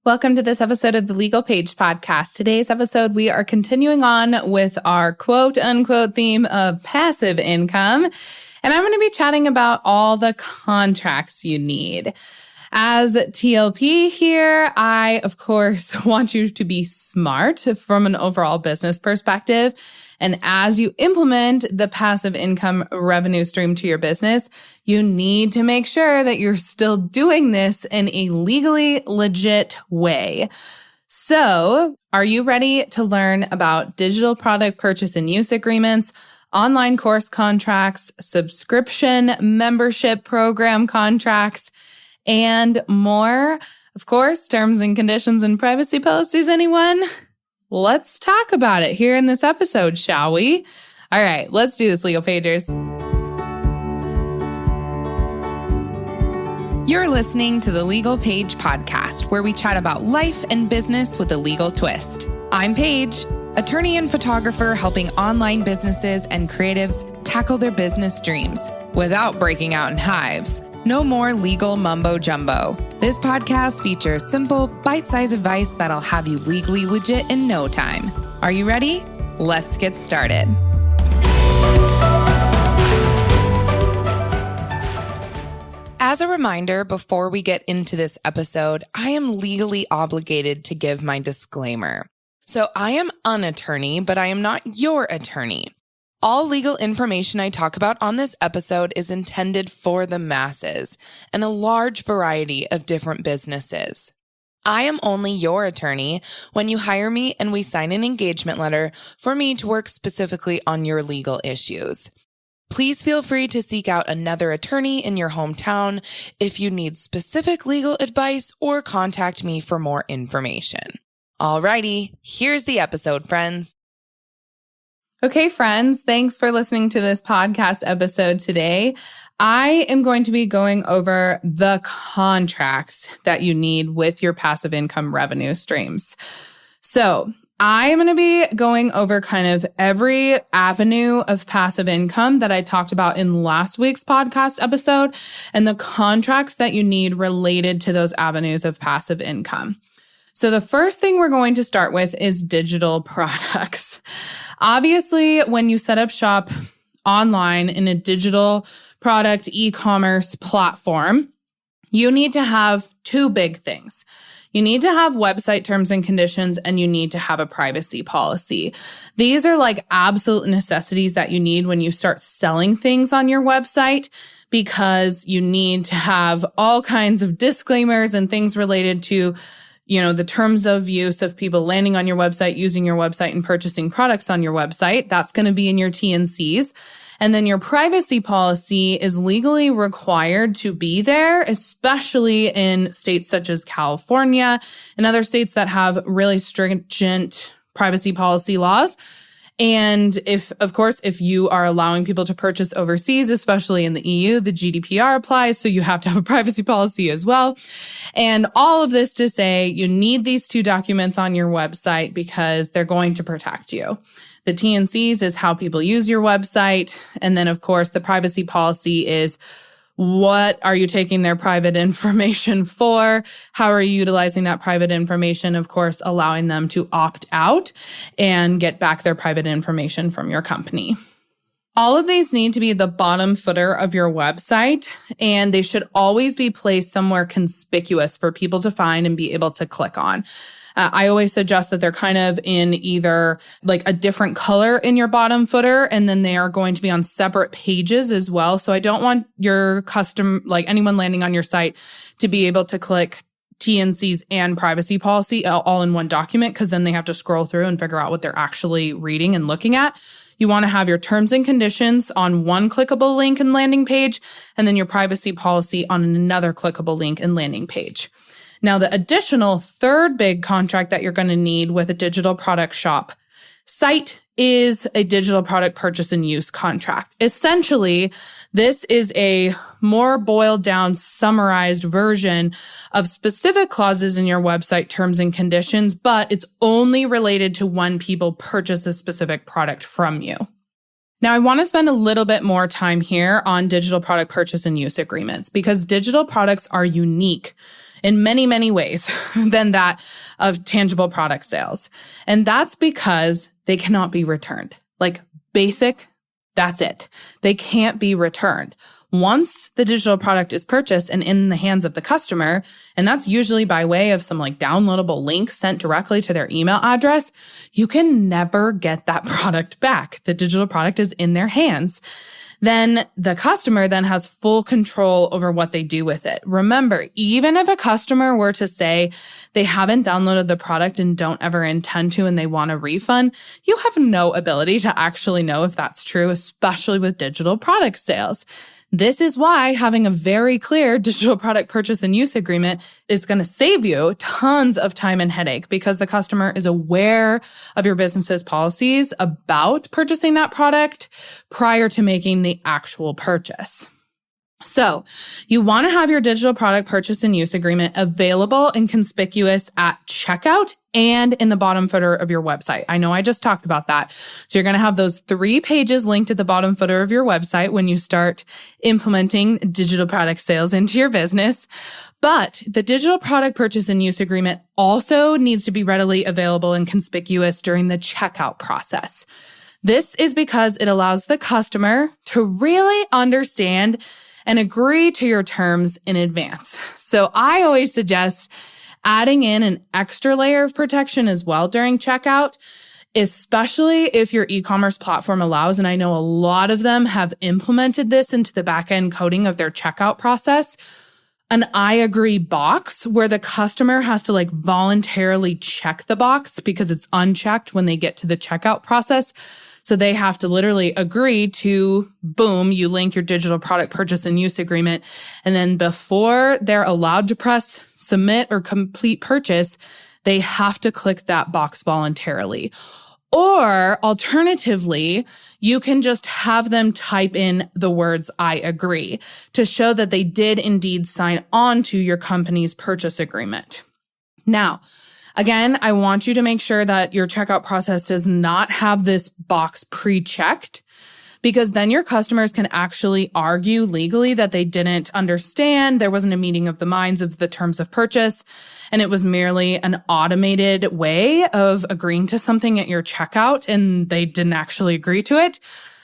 Welcome to this episode of the Legal Paige podcast. Today's episode, we are continuing on with our quote unquote theme of passive income. And I'm going to be chatting about all the contracts you need. As TLP here, I, of course, want you to be smart from an overall business perspective. And as you implement the passive income revenue stream to your business, you need to make sure that you're still doing this in a legally legit way. So, are you ready to learn about digital product purchase and use agreements, online course contracts, subscription membership program contracts, and more? Of course, terms and conditions and privacy policies, anyone? Let's talk about it here in this episode, shall we? All right, let's do this, Legal Pagers. You're listening to the Legal Paige podcast, where we chat about life and business with a legal twist. I'm Paige, attorney and photographer helping online businesses and creatives tackle their business dreams without breaking out in hives. No more legal mumbo jumbo. This podcast features simple, bite-sized advice that'll have you legally legit in no time. Are you ready? Let's get started. As a reminder, before we get into this episode, I am legally obligated to give my disclaimer. So I am an attorney, but I am not your attorney. All legal information I talk about on this episode is intended for the masses and a large variety of different businesses. I am only your attorney when you hire me and we sign an engagement letter for me to work specifically on your legal issues. Please feel free to seek out another attorney in your hometown if you need specific legal advice or contact me for more information. Alrighty, here's the episode, friends. Okay, friends, thanks for listening to this podcast episode today. I am going to be going over the contracts that you need with your passive income revenue streams. So I am going to be going over kind of every avenue of passive income that I talked about in last week's podcast episode and the contracts that you need related to those avenues of passive income. So the first thing we're going to start with is digital products. Obviously, when you set up shop online in a digital product e-commerce platform, you need to have two big things. You need to have website terms and conditions, and you need to have a privacy policy. These are like absolute necessities that you need when you start selling things on your website, because you need to have all kinds of disclaimers and things related to the terms of use of people landing on your website, using your website, and purchasing products on your website. That's going to be in your T&Cs. And then your privacy policy is legally required to be there, especially in states such as California and other states that have really stringent privacy policy laws. And if you are allowing people to purchase overseas, especially in the EU, the GDPR applies. So you have to have a privacy policy as well. And all of this to say, you need these two documents on your website because they're going to protect you. The T&Cs is how people use your website. And then, of course, the privacy policy is what are you taking their private information for? How are you utilizing that private information? Of course, allowing them to opt out and get back their private information from your company. All of these need to be the bottom footer of your website, and they should always be placed somewhere conspicuous for people to find and be able to click on. I always suggest that they're kind of in either like a different color in your bottom footer, and then they are going to be on separate pages as well. So I don't want your anyone landing on your site to be able to click T&Cs and privacy policy all in one document, because then they have to scroll through and figure out what they're actually reading and looking at. You want to have your terms and conditions on one clickable link and landing page, and then your privacy policy on another clickable link and landing page. Now, the additional third big contract that you're going to need with a digital product shop site is a digital product purchase and use contract. Essentially, this is a more boiled down, summarized version of specific clauses in your website terms and conditions, but it's only related to when people purchase a specific product from you. Now, I want to spend a little bit more time here on digital product purchase and use agreements, because digital products are unique in many, many ways than that of tangible product sales. And that's because they cannot be returned. Like basic, that's it. They can't be returned. Once the digital product is purchased and in the hands of the customer, and that's usually by way of some like downloadable link sent directly to their email address, you can never get that product back. The digital product is in their hands. Then the customer then has full control over what they do with it. Remember, even if a customer were to say they haven't downloaded the product and don't ever intend to and they want a refund, you have no ability to actually know if that's true, especially with digital product sales. This is why having a very clear digital product purchase and use agreement is going to save you tons of time and headache because the customer is aware of your business's policies about purchasing that product prior to making the actual purchase. So you want to have your digital product purchase and use agreement available and conspicuous at checkout and in the bottom footer of your website. I know I just talked about that. So you're going to have those 3 pages linked at the bottom footer of your website when you start implementing digital product sales into your business. But the digital product purchase and use agreement also needs to be readily available and conspicuous during the checkout process. This is because it allows the customer to really understand and agree to your terms in advance. So I always suggest adding in an extra layer of protection as well during checkout, especially if your e-commerce platform allows. And I know a lot of them have implemented this into the back-end coding of their checkout process. An I agree box where the customer has to like voluntarily check the box because it's unchecked when they get to the checkout process. So they have to literally agree to, boom, you link your digital product purchase and use agreement. And then before they're allowed to press submit or complete purchase, they have to click that box voluntarily. Or alternatively, you can just have them type in the words, I agree, to show that they did indeed sign on to your company's purchase agreement. Now, again, I want you to make sure that your checkout process does not have this box pre-checked, because then your customers can actually argue legally that they didn't understand. There wasn't a meeting of the minds of the terms of purchase, and it was merely an automated way of agreeing to something at your checkout, and they didn't actually agree to it.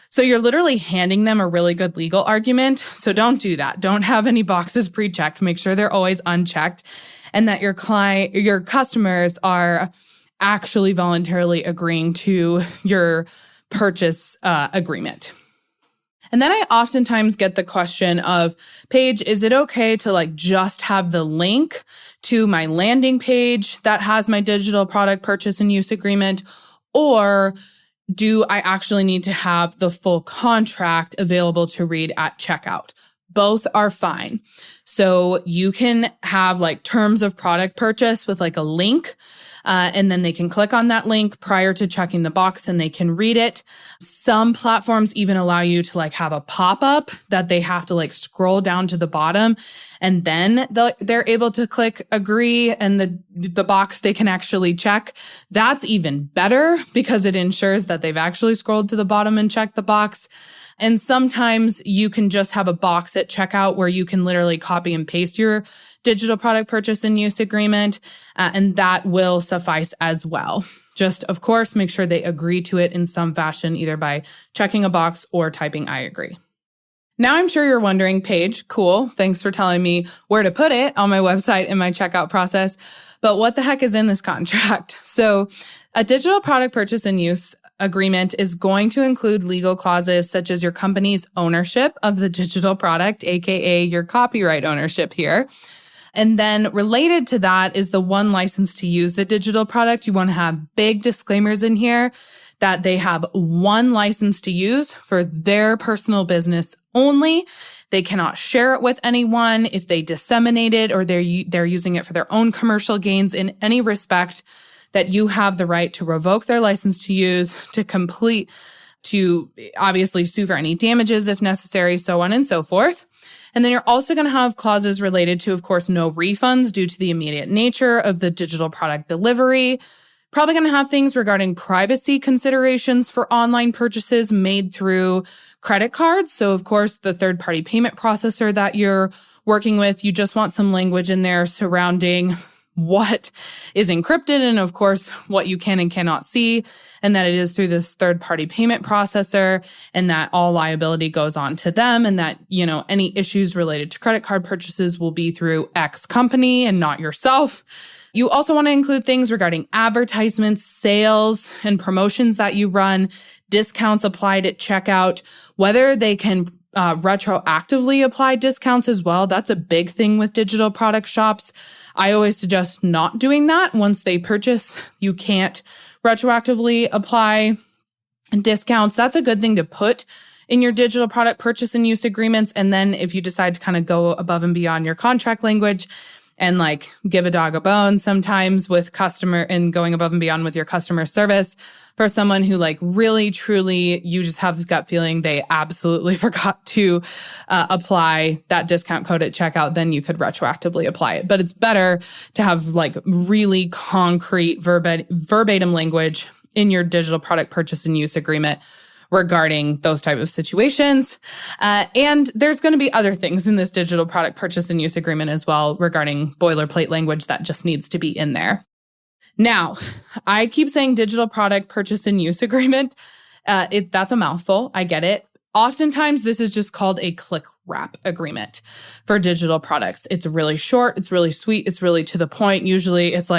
So you're literally handing them a really good legal argument. So don't do that. Don't have any boxes pre-checked. Make sure they're always unchecked, and that your customers are actually voluntarily agreeing to your purchase agreement. And then I oftentimes get the question of, Paige, is it okay to like just have the link to my landing page that has my digital product purchase and use agreement? Or do I actually need to have the full contract available to read at checkout? Both are fine. So you can have like terms of product purchase with like a link, and then they can click on that link prior to checking the box and they can read it. Some platforms even allow you to like have a pop-up that they have to like scroll down to the bottom, and then they're able to click agree, and the box they can actually check. That's even better because it ensures that they've actually scrolled to the bottom and checked the box. And sometimes you can just have a box at checkout where you can literally copy and paste your digital product purchase and use agreement, and that will suffice as well. Just, of course, make sure they agree to it in some fashion, either by checking a box or typing I agree. Now I'm sure you're wondering, Paige, cool, thanks for telling me where to put it on my website in my checkout process, but what the heck is in this contract? So a digital product purchase and use agreement is going to include legal clauses such as your company's ownership of the digital product, aka your copyright ownership here. And then related to that is the one license to use the digital product. You want to have big disclaimers in here that they have one license to use for their personal business only. They cannot share it with anyone if they disseminate it or they're using it for their own commercial gains in any respect. That you have the right to revoke their license to use, to obviously sue for any damages if necessary, so on and so forth. And then you're also going to have clauses related to, of course, no refunds due to the immediate nature of the digital product delivery, Probably going to have things regarding privacy considerations for online purchases made through credit cards. So of course, the third-party payment processor that you're working with, you just want some language in there surrounding what is encrypted and of course, what you can and cannot see, and that it is through this third-party payment processor and that all liability goes on to them and that, any issues related to credit card purchases will be through X company and not yourself. You also want to include things regarding advertisements, sales, and promotions that you run, discounts applied at checkout, whether they can retroactively apply discounts as well. That's a big thing with digital product shops. I always suggest not doing that. Once they purchase, you can't retroactively apply discounts. That's a good thing to put in your digital product purchase and use agreements. And then if you decide to kind of go above and beyond your contract language and give a dog a bone sometimes with customer and going above and beyond with your customer service for someone who really, truly, you just have this gut feeling they absolutely forgot to apply that discount code at checkout, then you could retroactively apply it. But it's better to have really concrete verbatim language in your digital product purchase and use agreement regarding those type of situations. And there's going to be other things in this digital product purchase and use agreement as well regarding boilerplate language that just needs to be in there. Now, I keep saying digital product purchase and use agreement. That's a mouthful. I get it. Oftentimes, this is just called a click wrap agreement for digital products. It's really short. It's really sweet. It's really to the point. Usually it's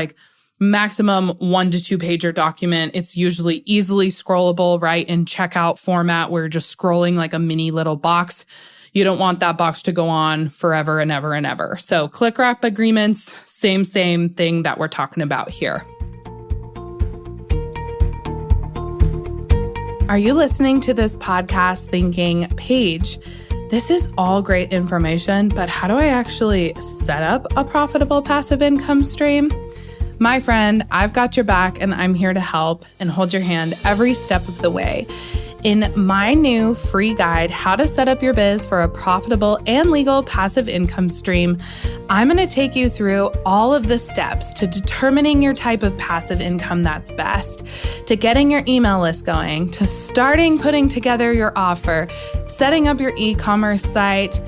maximum 1 to 2 pager document. It's usually easily scrollable, right? In checkout format where you're just scrolling like a mini little box. You don't want that box to go on forever and ever and ever. So click wrap agreements, same thing that we're talking about here. Are you listening to this podcast thinking, Paige, this is all great information, but how do I actually set up a profitable passive income stream? My friend, I've got your back and I'm here to help and hold your hand every step of the way. In my new free guide, How to Set Up Your Biz for a Profitable and Legal Passive Income Stream, I'm going to take you through all of the steps to determining your type of passive income that's best, to getting your email list going, to starting putting together your offer, setting up your e-commerce site,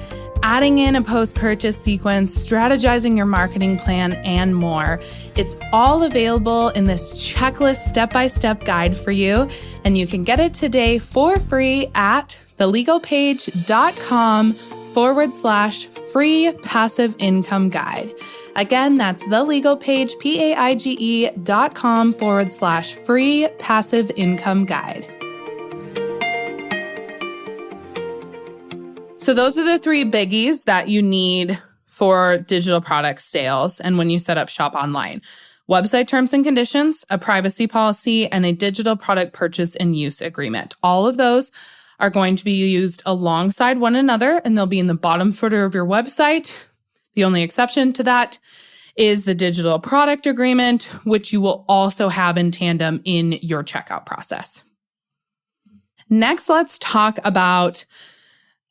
adding in a post-purchase sequence, strategizing your marketing plan, and more. It's all available in this checklist step-by-step guide for you, and you can get it today for free at thelegalpaige.com/free passive income guide. Again, that's thelegalpaige, PAIGE.com/free passive income guide. So those are the 3 biggies that you need for digital product sales and when you set up shop online. Website terms and conditions, a privacy policy, and a digital product purchase and use agreement. All of those are going to be used alongside one another, and they'll be in the bottom footer of your website. The only exception to that is the digital product agreement, which you will also have in tandem in your checkout process. Next, let's talk about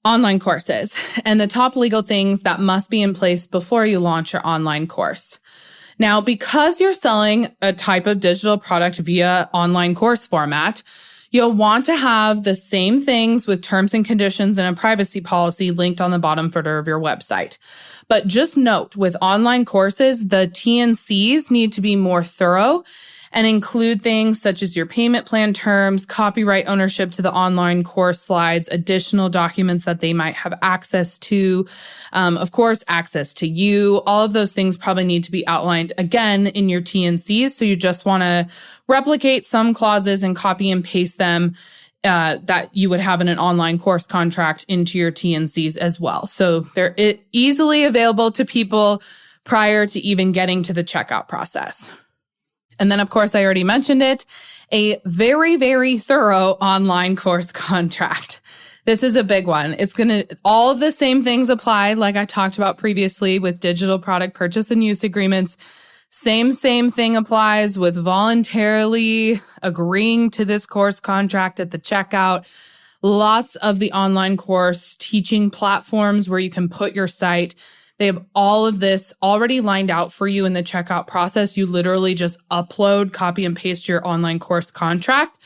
online courses and the top legal things that must be in place before you launch your online course. Now, because you're selling a type of digital product via online course format, you'll want to have the same things with terms and conditions and a privacy policy linked on the bottom footer of your website. But just note, with online courses, the T&Cs need to be more thorough and include things such as your payment plan terms, copyright ownership to the online course slides, additional documents that they might have access to, of course, access to you. All of those things probably need to be outlined again in your T&Cs. So you just want to replicate some clauses and copy and paste them that you would have in an online course contract into your T&Cs as well. So they're easily available to people prior to even getting to the checkout process. And then, of course, I already mentioned it, a very, very thorough online course contract. This is a big one. All of the same things apply, like I talked about previously with digital product purchase and use agreements. Same thing applies with voluntarily agreeing to this course contract at the checkout. Lots of the online course teaching platforms where you can put your site, They have all of this already lined out for you in the checkout process. You literally just upload, copy, and paste your online course contract,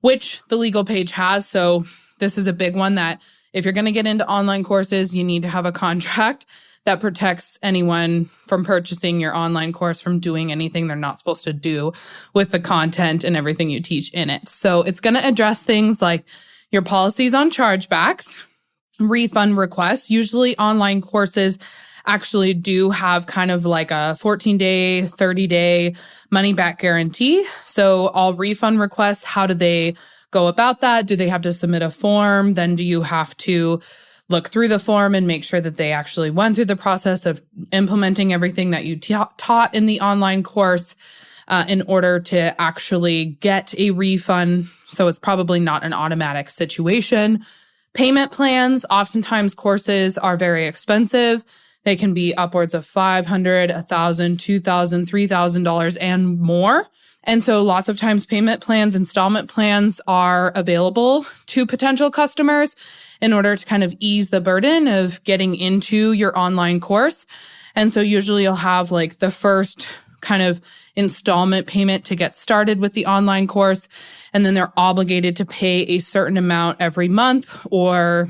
which the legal page has. So this is a big one that if you're going to get into online courses, you need to have a contract that protects anyone from purchasing your online course from doing anything they're not supposed to do with the content and everything you teach in it. So it's going to address things like your policies on chargebacks, refund requests. Usually online courses actually do have kind of like a 14-day, 30-day money back guarantee. So all refund requests, how do they go about that? Do they have to submit a form? Then do you have to look through the form and make sure that they actually went through the process of implementing everything that you taught in the online course in order to actually get a refund? So it's probably not an automatic situation. Payment plans, oftentimes courses are very expensive. They can be upwards of $500, $1,000, $2,000, $3,000 and more. And so lots of times payment plans, installment plans are available to potential customers in order to kind of ease the burden of getting into your online course. And so usually you'll have like the first kind of installment payment to get started with the online course. And then they're obligated to pay a certain amount every month or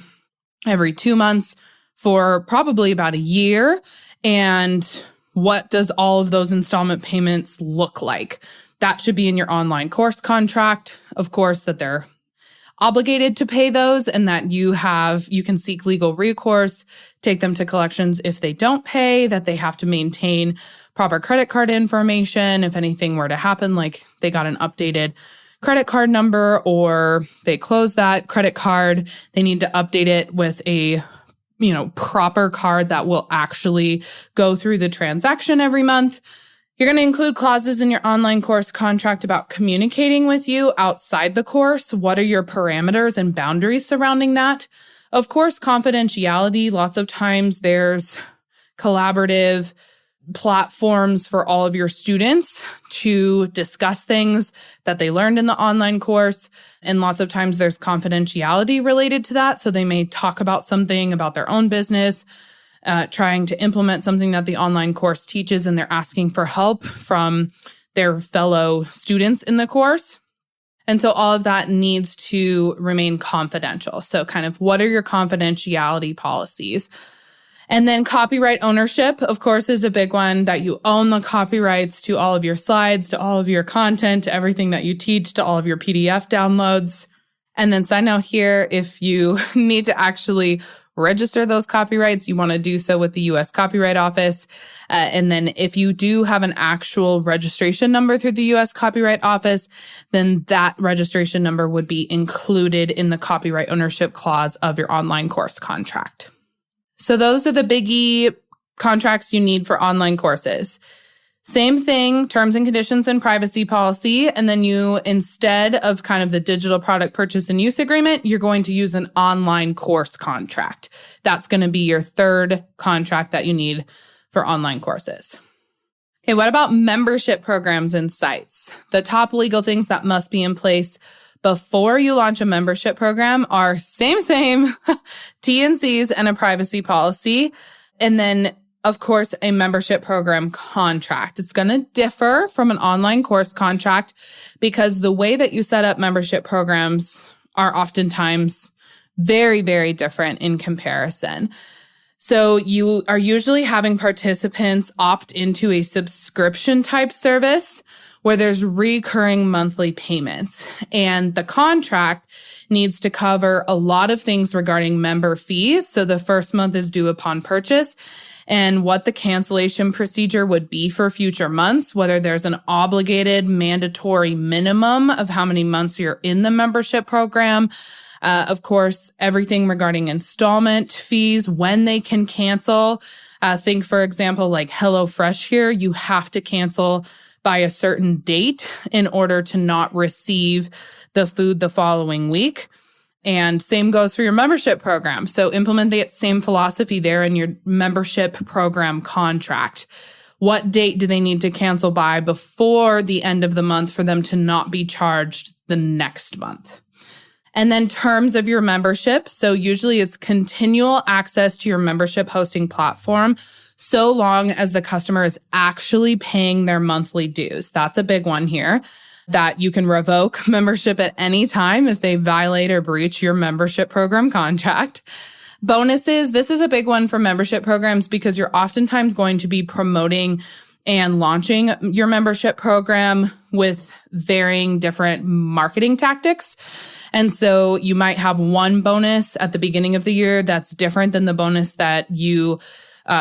every 2 months for probably about a year. And what does all of those installment payments look like? That should be in your online course contract, of course, that they're obligated to pay those and that you can seek legal recourse, take them to collections if they don't pay, that they have to maintain proper credit card information. If anything were to happen, like they got an updated credit card number or they closed that credit card, they need to update it with a proper card that will actually go through the transaction every month. You're going to include clauses in your online course contract about communicating with you outside the course. What are your parameters and boundaries surrounding that? Of course, confidentiality. Lots of times there's collaborative platforms for all of your students to discuss things that they learned in the online course. And lots of times there's confidentiality related to that. So they may talk about something about their own business, trying to implement something that the online course teaches, and they're asking for help from their fellow students in the course. And so all of that needs to remain confidential. So kind of what are your confidentiality policies? And then copyright ownership, of course, is a big one, that you own the copyrights to all of your slides, to all of your content, to everything that you teach, to all of your PDF downloads. And then side note here, if you need to actually register those copyrights, you want to do so with the U.S. Copyright Office. And then if you do have an actual registration number through the U.S. Copyright Office, then that registration number would be included in the copyright ownership clause of your online course contract. So those are the biggie contracts you need for online courses. Same thing, terms and conditions and privacy policy. And then you, instead of kind of the digital product purchase and use agreement, you're going to use an online course contract. That's going to be your third contract that you need for online courses. Okay, what about membership programs and sites? The top legal things that must be in place before you launch a membership program are same, T&Cs and a privacy policy. And then, of course, a membership program contract. It's going to differ from an online course contract because the way that you set up membership programs are oftentimes very, very different in comparison. So you are usually having participants opt into a subscription type service where there's recurring monthly payments. And the contract needs to cover a lot of things regarding member fees. So the first month is due upon purchase, and what the cancellation procedure would be for future months, whether there's an obligated mandatory minimum of how many months you're in the membership program. Of course, everything regarding installment fees, when they can cancel. Think, for example, like HelloFresh here, you have to cancel by a certain date in order to not receive the food the following week. And same goes for your membership program. So implement the same philosophy there in your membership program contract. What date do they need to cancel by before the end of the month for them to not be charged the next month? And then terms of your membership. So usually it's continual access to your membership hosting platform. so long as the customer is actually paying their monthly dues. That's a big one here, that you can revoke membership at any time if they violate or breach your membership program contract. Bonuses, this is a big one for membership programs because you're oftentimes going to be promoting and launching your membership program with varying different marketing tactics. And so you might have one bonus at the beginning of the year that's different than the bonus that you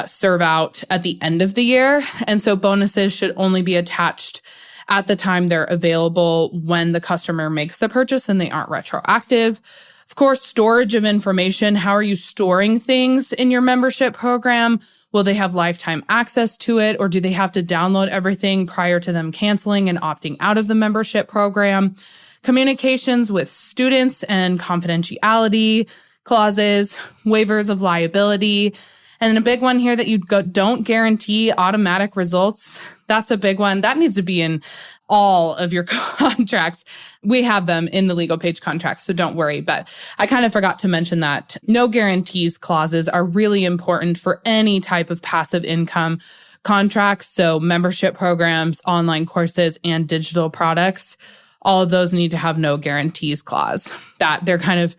serve out at the end of the year. And so bonuses should only be attached at the time they're available when the customer makes the purchase and they aren't retroactive. Of course, storage of information. How are you storing things in your membership program? Will they have lifetime access to it, or do they have to download everything prior to them canceling and opting out of the membership program? Communications with students and confidentiality clauses, waivers of liability. And then a big one here that you don't guarantee automatic results. That's a big one. That needs to be in all of your contracts. We have them in the legal page contracts, so don't worry. But I kind of forgot to mention that no guarantees clauses are really important for any type of passive income contracts. So membership programs, online courses, and digital products, all of those need to have no guarantees clause, that they're kind of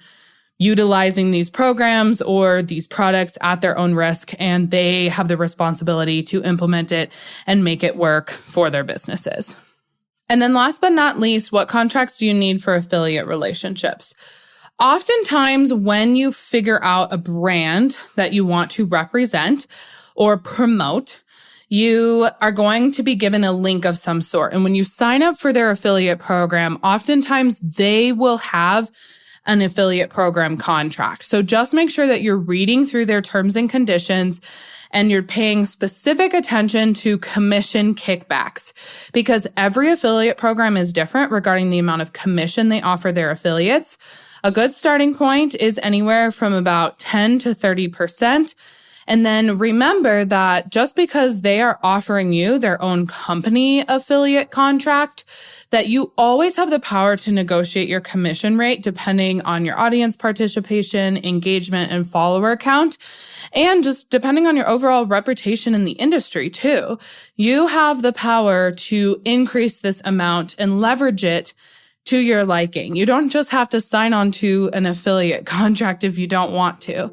utilizing these programs or these products at their own risk, and they have the responsibility to implement it and make it work for their businesses. And then last but not least, what contracts do you need for affiliate relationships? Oftentimes, when you figure out a brand that you want to represent or promote, you are going to be given a link of some sort. And when you sign up for their affiliate program, oftentimes they will have an affiliate program contract. So just make sure that you're reading through their terms and conditions and you're paying specific attention to commission kickbacks, because every affiliate program is different regarding the amount of commission they offer their affiliates. A good starting point is anywhere from about 10 to 30%. And then remember that just because they are offering you their own company affiliate contract, that you always have the power to negotiate your commission rate depending on your audience participation, engagement, and follower count, and just depending on your overall reputation in the industry too. You have the power to increase this amount and leverage it to your liking. You don't just have to sign on to an affiliate contract if you don't want to.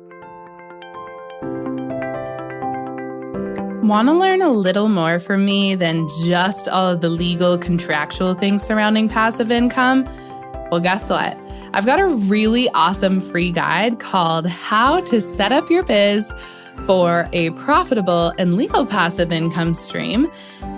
Want to learn a little more from me than just all of the legal contractual things surrounding passive income? Well, guess what? I've got a really awesome free guide called How to Set Up Your Biz for a Profitable and Legal Passive Income Stream.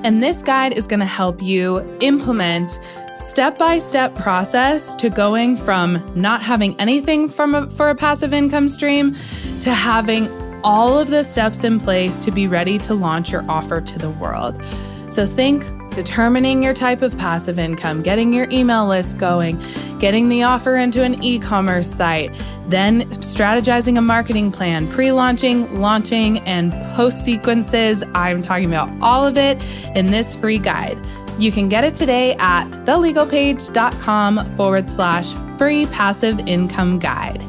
And this guide is going to help you implement step-by-step process to going from not having anything for a passive income stream to having all of the steps in place to be ready to launch your offer to the world. So think determining your type of passive income, getting your email list going, getting the offer into an e-commerce site, then strategizing a marketing plan, pre-launching, launching, and post sequences. I'm talking about all of it in this free guide. You can get it today at thelegalpage.com/free passive income guide.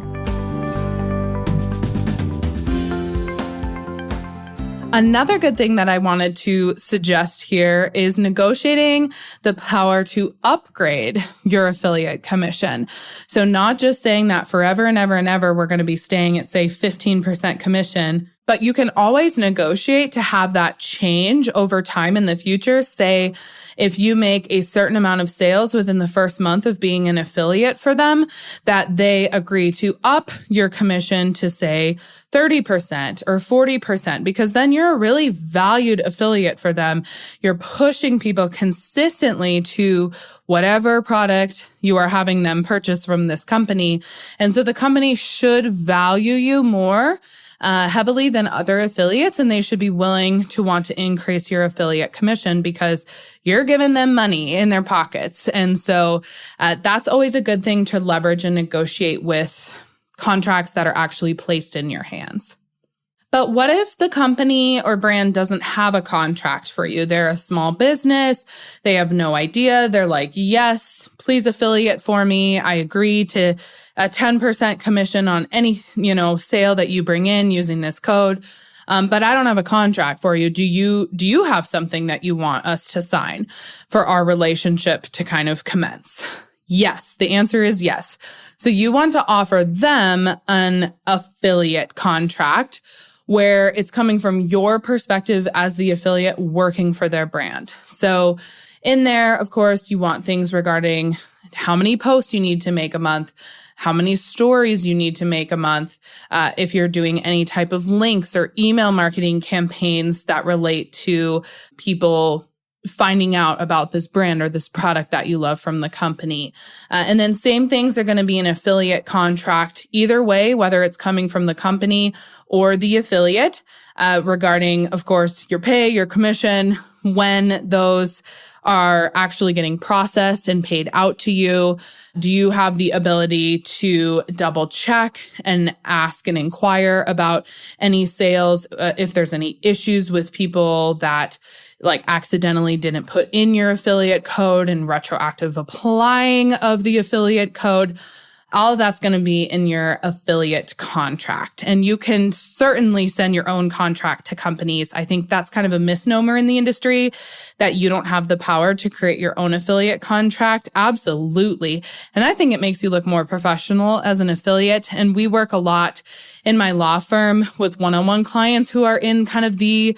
Another good thing that I wanted to suggest here is negotiating the power to upgrade your affiliate commission. So not just saying that forever and ever and ever, we're going to be staying at, say, 15% commission, but you can always negotiate to have that change over time in the future. Say, if you make a certain amount of sales within the first month of being an affiliate for them, that they agree to up your commission to, say, 30% or 40%, because then you're a really valued affiliate for them. You're pushing people consistently to whatever product you are having them purchase from this company. And so the company should value you more heavily than other affiliates, and they should be willing to want to increase your affiliate commission because you're giving them money in their pockets. And so that's always a good thing to leverage and negotiate with contracts that are actually placed in your hands. But what if the company or brand doesn't have a contract for you? They're a small business. They have no idea. They're like, yes, please affiliate for me. I agree to a 10% commission on any, sale that you bring in using this code. but I don't have a contract for you. Do you have something that you want us to sign for our relationship to kind of commence? Yes. The answer is yes. So you want to offer them an affiliate contract where it's coming from your perspective as the affiliate working for their brand. So in there, of course, you want things regarding how many posts you need to make a month, how many stories you need to make a month, if you're doing any type of links or email marketing campaigns that relate to people finding out about this brand or this product that you love from the company. And then same things are going to be an affiliate contract either way, whether it's coming from the company or the affiliate, regarding, of course, your pay, your commission, when those are actually getting processed and paid out to you. Do you have the ability to double check and ask and inquire about any sales, if there's any issues with people that like accidentally didn't put in your affiliate code and retroactive applying of the affiliate code? All of that's going to be in your affiliate contract. And you can certainly send your own contract to companies. I think that's kind of a misnomer in the industry that you don't have the power to create your own affiliate contract. Absolutely. And I think it makes you look more professional as an affiliate. And we work a lot in my law firm with one-on-one clients who are in kind of the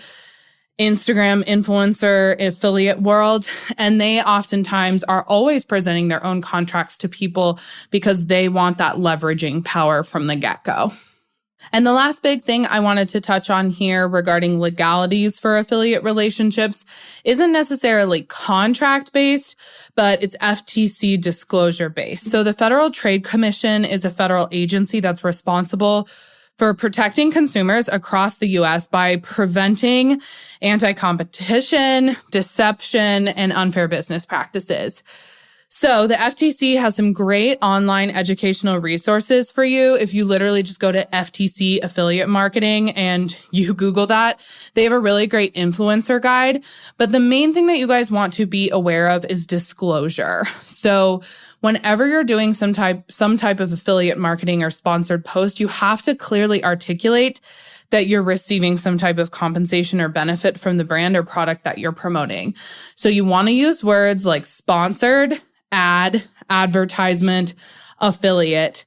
Instagram influencer affiliate world. And they oftentimes are always presenting their own contracts to people because they want that leveraging power from the get-go. And the last big thing I wanted to touch on here regarding legalities for affiliate relationships isn't necessarily contract-based, but it's FTC disclosure-based. So the Federal Trade Commission is a federal agency that's responsible for protecting consumers across the U.S. by preventing anti-competition, deception, and unfair business practices. So the FTC has some great online educational resources for you. If you literally just go to FTC affiliate marketing and you Google that, they have a really great influencer guide. But the main thing that you guys want to be aware of is disclosure. So whenever you're doing some type of affiliate marketing or sponsored post, you have to clearly articulate that you're receiving some type of compensation or benefit from the brand or product that you're promoting. So you want to use words like sponsored, ad, advertisement, affiliate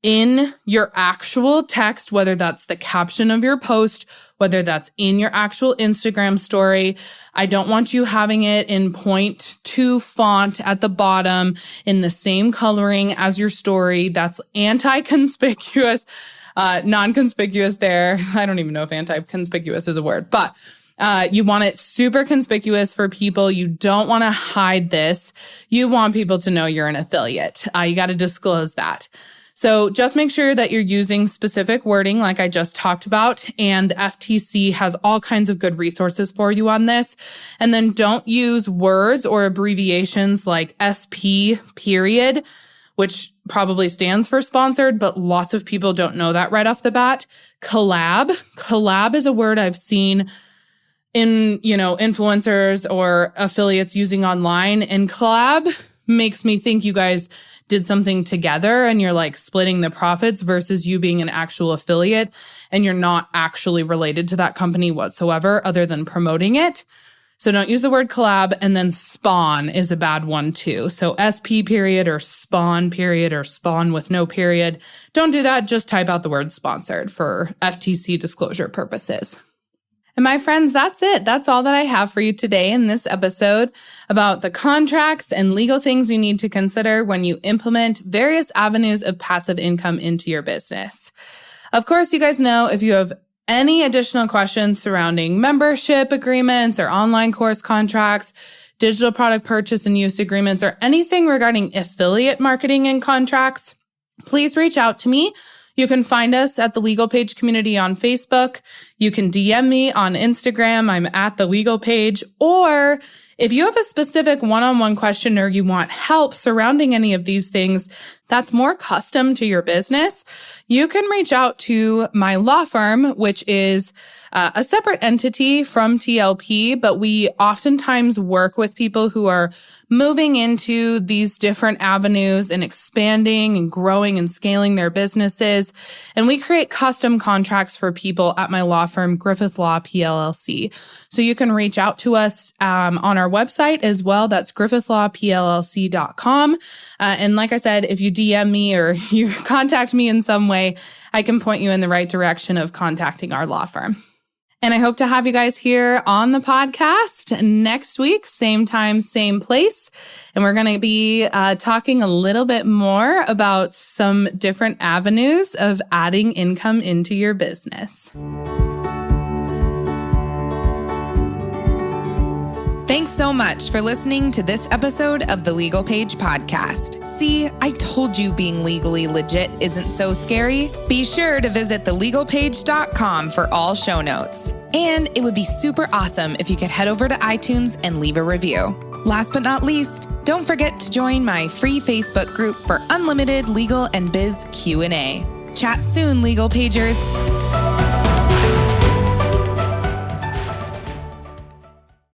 in your actual text, whether that's the caption of your post, whether that's in your actual Instagram story. I don't want you having it in 0.2 font at the bottom in the same coloring as your story. That's anti-conspicuous, non-conspicuous there. I don't even know if anti-conspicuous is a word, but you want it super conspicuous for people. You don't want to hide this. You want people to know you're an affiliate. You got to disclose that. So just make sure that you're using specific wording like I just talked about, and FTC has all kinds of good resources for you on this. And then don't use words or abbreviations like SP period, which probably stands for sponsored, but lots of people don't know that right off the bat. Collab. Collab is a word I've seen in, influencers or affiliates using online, and collab makes me think you guys did something together and you're like splitting the profits versus you being an actual affiliate and you're not actually related to that company whatsoever other than promoting it. So don't use the word collab. And then spawn is a bad one too. So SP period or spawn period or spawn with no period. Don't do that. Just type out the word sponsored for FTC disclosure purposes. And my friends, that's it. That's all that I have for you today in this episode about the contracts and legal things you need to consider when you implement various avenues of passive income into your business. Of course, you guys know if you have any additional questions surrounding membership agreements or online course contracts, digital product purchase and use agreements, or anything regarding affiliate marketing and contracts, please reach out to me. You can find us at the Legal Page community on Facebook. You can DM me on Instagram. I'm at the Legal Page. Or if you have a specific one-on-one question or you want help surrounding any of these things that's more custom to your business, you can reach out to my law firm, which is a separate entity from TLP, but we oftentimes work with people who are moving into these different avenues and expanding and growing and scaling their businesses. And we create custom contracts for people at my law firm, Griffith Law PLLC. So you can reach out to us on our website as well. That's griffithlawpllc.com. And like I said, if you DM me or you contact me in some way, I can point you in the right direction of contacting our law firm. And I hope to have you guys here on the podcast next week, same time, same place. And we're going to be talking a little bit more about some different avenues of adding income into your business. Thanks so much for listening to this episode of the Legal Paige podcast. See, I told you being legally legit isn't so scary. Be sure to visit thelegalpage.com for all show notes. And it would be super awesome if you could head over to iTunes and leave a review. Last but not least, don't forget to join my free Facebook group for unlimited legal and biz Q&A. Chat soon, Legal Pagers.